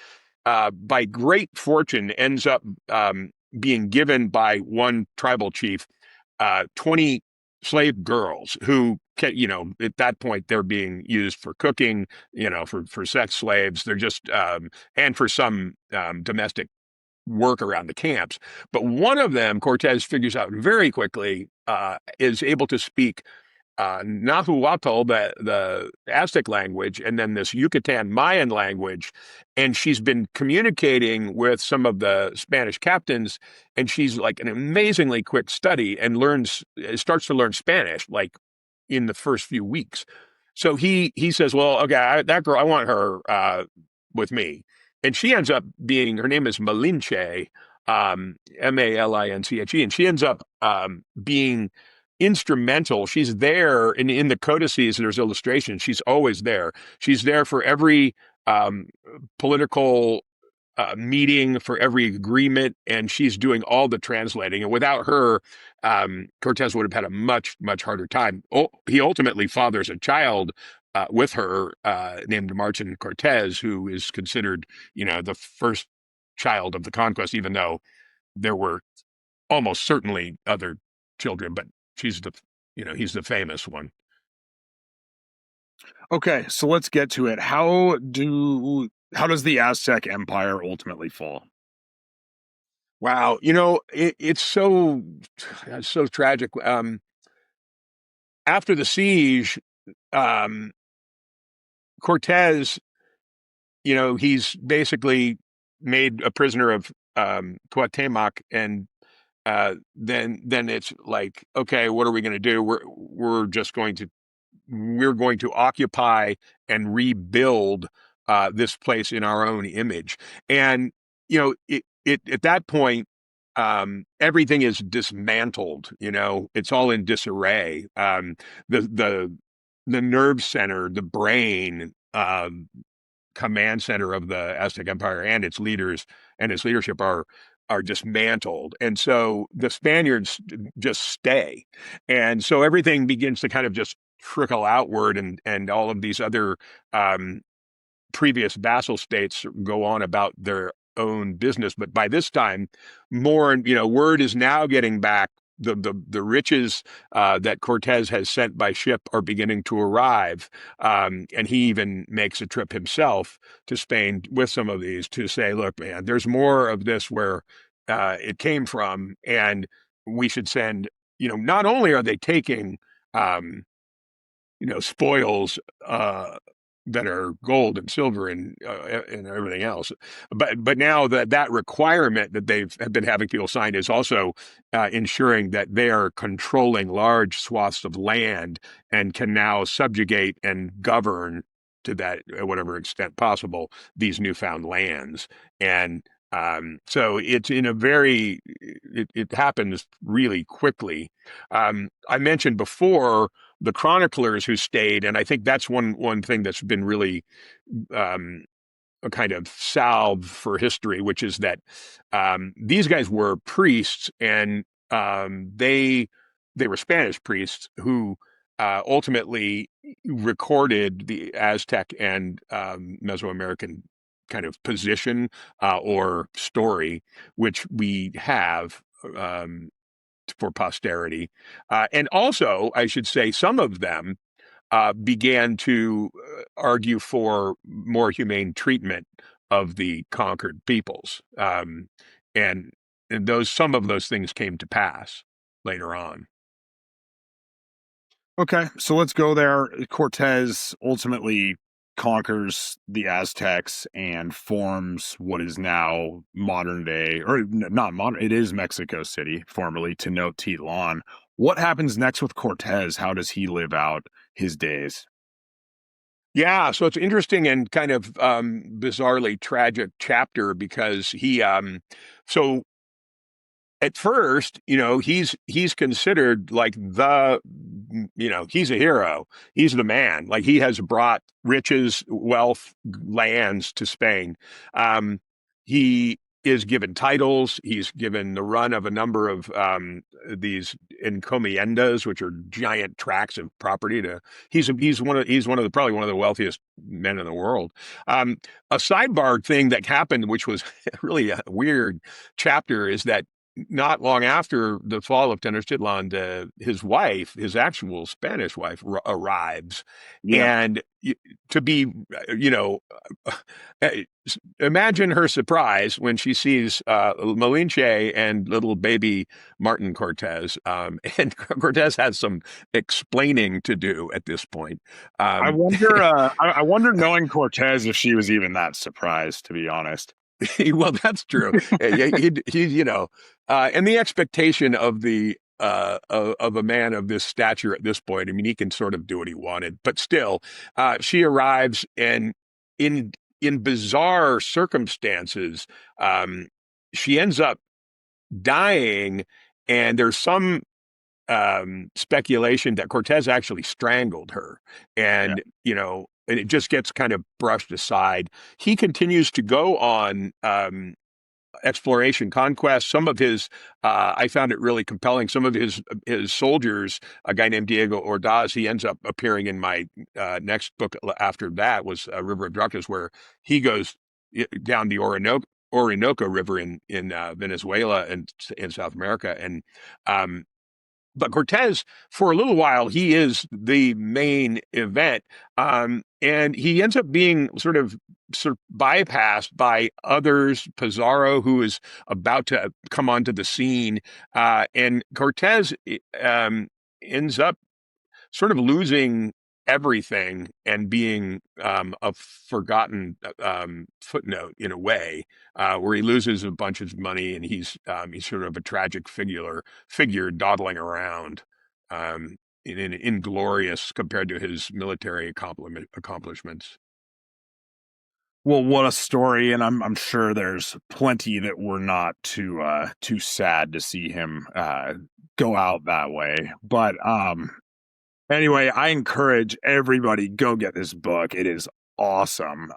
by great fortune, ends up being given by one tribal chief 20 slave girls who at that point they're being used for cooking, for sex slaves. They're just and for some domestic work around the camps. But one of them, Cortez figures out very quickly, is able to speak Nahuatl, the Aztec language, and then this Yucatan Mayan language. And she's been communicating with some of the Spanish captains, and she's like an amazingly quick study and starts to learn Spanish like in the first few weeks. So he says, well, okay, that girl, I want her with me. And she ends up her name is Malinche, Malinche, and she ends up being instrumental. She's there in the codices. There's illustrations. She's always there. She's there for every political meeting, for every agreement, and she's doing all the translating. And without her, Cortez would have had a much, much harder time. He ultimately fathers a child with her named Martin Cortez, who is considered, the first child of the conquest, even though there were almost certainly other children, but he's the famous one. Okay, so let's get to it. How does the Aztec Empire ultimately fall? Wow, it's so tragic. After the siege, Cortez, he's basically made a prisoner of Cuauhtemoc, and then it's like, okay, what are we going to do? We're going to occupy and rebuild this place in our own image. And at that point, everything is dismantled. It's all in disarray. The nerve center, the brain, command center of the Aztec Empire and its leaders and its leadership are dismantled. And so the Spaniards just stay. And so everything begins to kind of just trickle outward, and all of these other previous vassal states go on about their own business. But by this time, word is now getting back the riches that Cortez has sent by ship are beginning to arrive, and he even makes a trip himself to Spain with some of these to say, "Look, man, there's more of this where it came from, and we should send." Not only are they taking um, spoils that are gold and silver and everything else. But now that requirement that they've have been having people sign is also ensuring that they are controlling large swaths of land and can now subjugate and govern to that whatever extent possible these newfound lands. And so it's in a very it happens really quickly. I mentioned before the chroniclers who stayed, and I think that's one thing that's been really um, a kind of salve for history, which is that these guys were priests, and they were Spanish priests who ultimately recorded the Aztec and Mesoamerican kind of position or story, which we have. For posterity. And also, I should say, some of them began to argue for more humane treatment of the conquered peoples. And some of those things came to pass later on. Okay, so let's go there. Cortez ultimately conquers the Aztecs and forms what is now modern day, or not modern, it is Mexico City, formerly Tenochtitlan. What happens next with Cortez? How does he live out his days? Yeah, so it's interesting and kind of bizarrely tragic chapter because so at first, he's considered like he's a hero. He's the man. Like he has brought riches, wealth, lands to Spain. He is given titles. He's given the run of a number of these encomiendas, which are giant tracts of property. He's probably one of the wealthiest men in the world. A sidebar thing that happened, which was really a weird chapter, is that not long after the fall of Tenochtitlan, his wife, his actual Spanish wife, arrives, Yeah. and to be, you know, imagine her surprise when she sees Malinche and little baby Martin Cortez, and Cortez has some explaining to do at this point. I Um, wonder. I wonder, knowing Cortez, if she was even that surprised. To be honest. well, that's true. And the expectation of of a man of this stature at this point. I mean, he can sort of do what he wanted, but still, she arrives and in in bizarre circumstances, um, she ends up dying, and there's some speculation that Cortez actually strangled her, Yeah. and it just gets kind of brushed aside. He continues to go on exploration, conquest. Some of his, I found it really compelling. Some of his soldiers, a guy named Diego Ordaz, he ends up appearing in my next book after that was River of Darkness, where he goes down the Orinoco River in Venezuela and in South America, and um, but Cortez, for a little while, he is the main event, and he ends up being sort of bypassed by others. Pizarro, who is about to come onto the scene, and Cortez ends up sort of losing everything and being a forgotten footnote in a way, where he loses a bunch of money and he's sort of a tragic figure dawdling around, um, inglorious compared to his military accomplishments. Well, what a story, and I'm sure there's plenty that were not too sad to see him go out that way. But anyway, I encourage everybody, go get this book. It is awesome.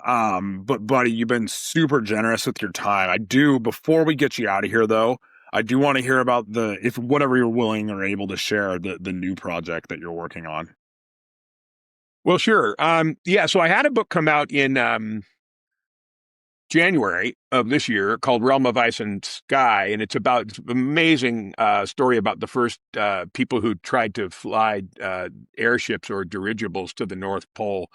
But buddy, you've been super generous with your time. I do, before we get you out of here though, I do want to hear about if whatever you're willing or able to share, the new project that you're working on. Well, sure. Yeah, so I had a book come out in January of this year called Realm of Ice and Sky, and it's about an amazing story about the first people who tried to fly airships or dirigibles to the North Pole,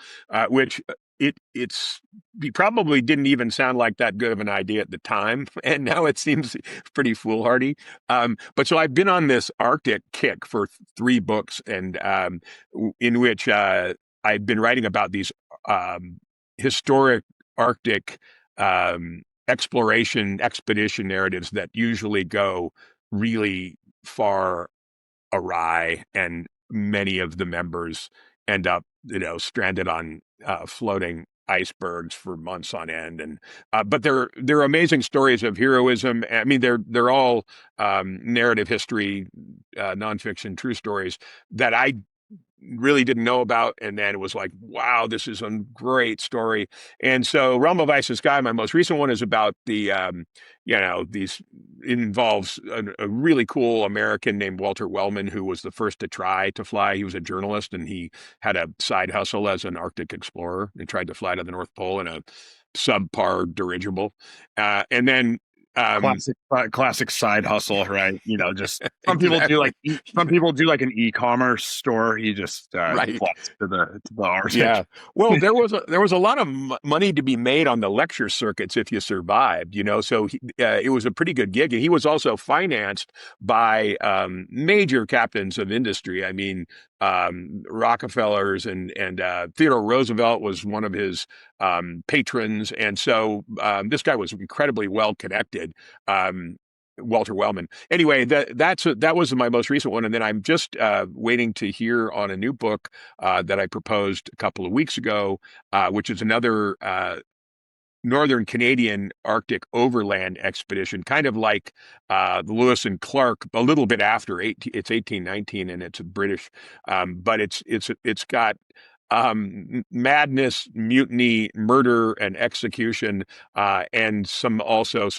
which it's it probably didn't even sound like that good of an idea at the time, and now it seems pretty foolhardy. But so I've been on this Arctic kick for 3 books, and in which I've been writing about these historic Arctic exploration expedition narratives that usually go really far awry, and many of the members end up, stranded on floating icebergs for months on end. And but they're amazing stories of heroism. I mean, they're all narrative history, nonfiction, true stories that I really didn't know about, and then it was like, wow, this is a great story. And so Realm of Ice and Sky, my most recent one, is about these, it involves a really cool American named Walter Wellman, who was the first to try to fly. He was a journalist, and he had a side hustle as an Arctic explorer and tried to fly to the North Pole in a subpar dirigible. And then Classic side hustle, right? Just some people do exactly. some people do like an e-commerce store. He just Right. flies to the Arctic. Yeah. Well, there was a lot of money to be made on the lecture circuits if you survived, So it was a pretty good gig, and he was also financed by major captains of industry. I mean, Rockefellers and Theodore Roosevelt was one of his patrons, and so this guy was incredibly well connected. Walter Wellman. Anyway, that was my most recent one, and then I'm just waiting to hear on a new book that I proposed a couple of weeks ago, which is another Northern Canadian Arctic overland expedition, kind of like the Lewis and Clark, a little bit after. It's 1819, and it's British, but it's got madness, mutiny, murder, and execution, and some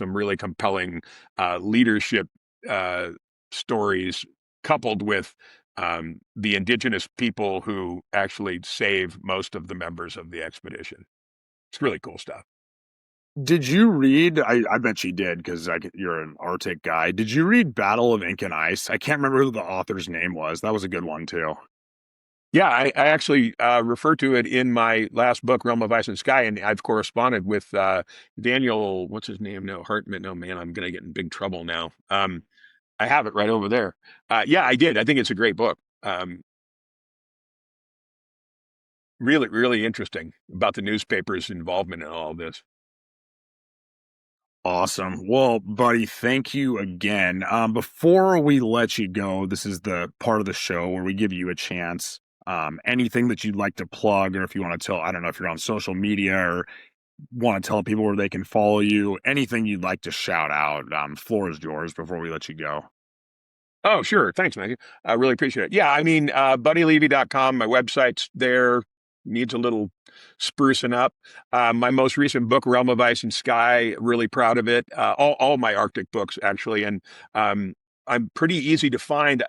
really compelling leadership stories, coupled with the indigenous people who actually save most of the members of the expedition. It's really cool stuff. Did you read? I bet you did because you're an Arctic guy. Did you read Battle of Ink and Ice? I can't remember who the author's name was. That was a good one too. Yeah, I actually refer to it in my last book, Realm of Ice and Sky, and I've corresponded with Daniel. What's his name? No, Hartman. No, man, I'm gonna get in big trouble now. I have it right over there. Yeah, I did. I think it's a great book. Really, really interesting about the newspaper's involvement in all of this. Awesome. Well, buddy, thank you again. Before we let you go, this is the part of the show where we give you a chance. Anything that you'd like to plug, or if you want to tell, I don't know if you're on social media or want to tell people where they can follow you, anything you'd like to shout out, floor is yours before we let you go. Oh, sure. Thanks, Matthew. I really appreciate it. Yeah, I mean, buddylevy.com, my website's there. Needs a little sprucing up. My most recent book, Realm of Ice and Sky, really proud of it. All my Arctic books, actually. And I'm pretty easy to find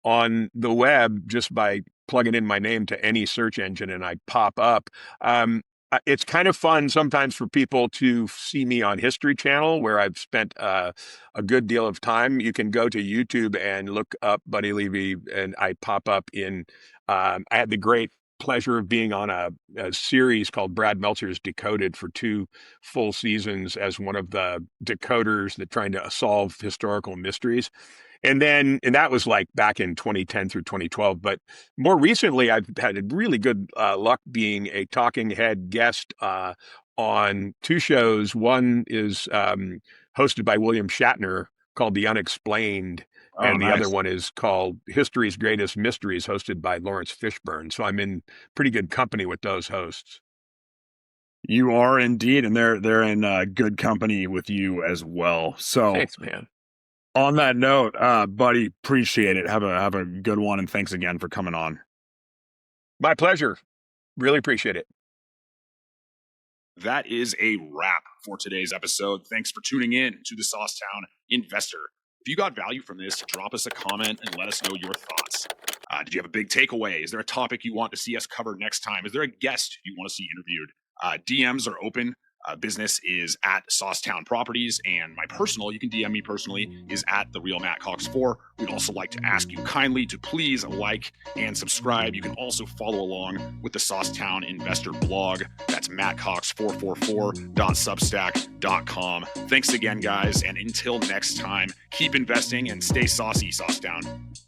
on the web just by plugging in my name to any search engine, and I pop up. It's kind of fun sometimes for people to see me on History Channel, where I've spent a good deal of time. You can go to YouTube and look up Buddy Levy, and I pop up in. I had the great pleasure of being on a series called Brad Meltzer's Decoded for 2 full seasons as one of the decoders that trying to solve historical mysteries. And that was like back in 2010 through 2012. But more recently, I've had really good luck being a talking head guest on 2 shows. One is hosted by William Shatner, called The Unexplained, Oh, and the other nice. one is called History's Greatest Mysteries, hosted by Lawrence Fishburne. So I'm in pretty good company with those hosts. You are indeed, and they're in good company with you as well. So Thanks, man. on that note, buddy, appreciate it. Have a good one, and thanks again for coming on. My pleasure. Really appreciate it. That is a wrap for today's episode. Thanks for tuning in to the Saucetown Investor. If you got value from this, drop us a comment and let us know your thoughts. Did you have a big takeaway? Is there a topic you want to see us cover next time? Is there a guest you want to see interviewed? DMs are open. business is at Saucetown Properties, and my personal, you can DM me personally, is at The Real Matt Cox 4. We'd also like to ask you kindly to please like and subscribe. You can also follow along with the Saucetown Investor blog. That's mattcox444.substack.com. Thanks again, guys, and until next time, keep investing and stay saucy, Saucetown.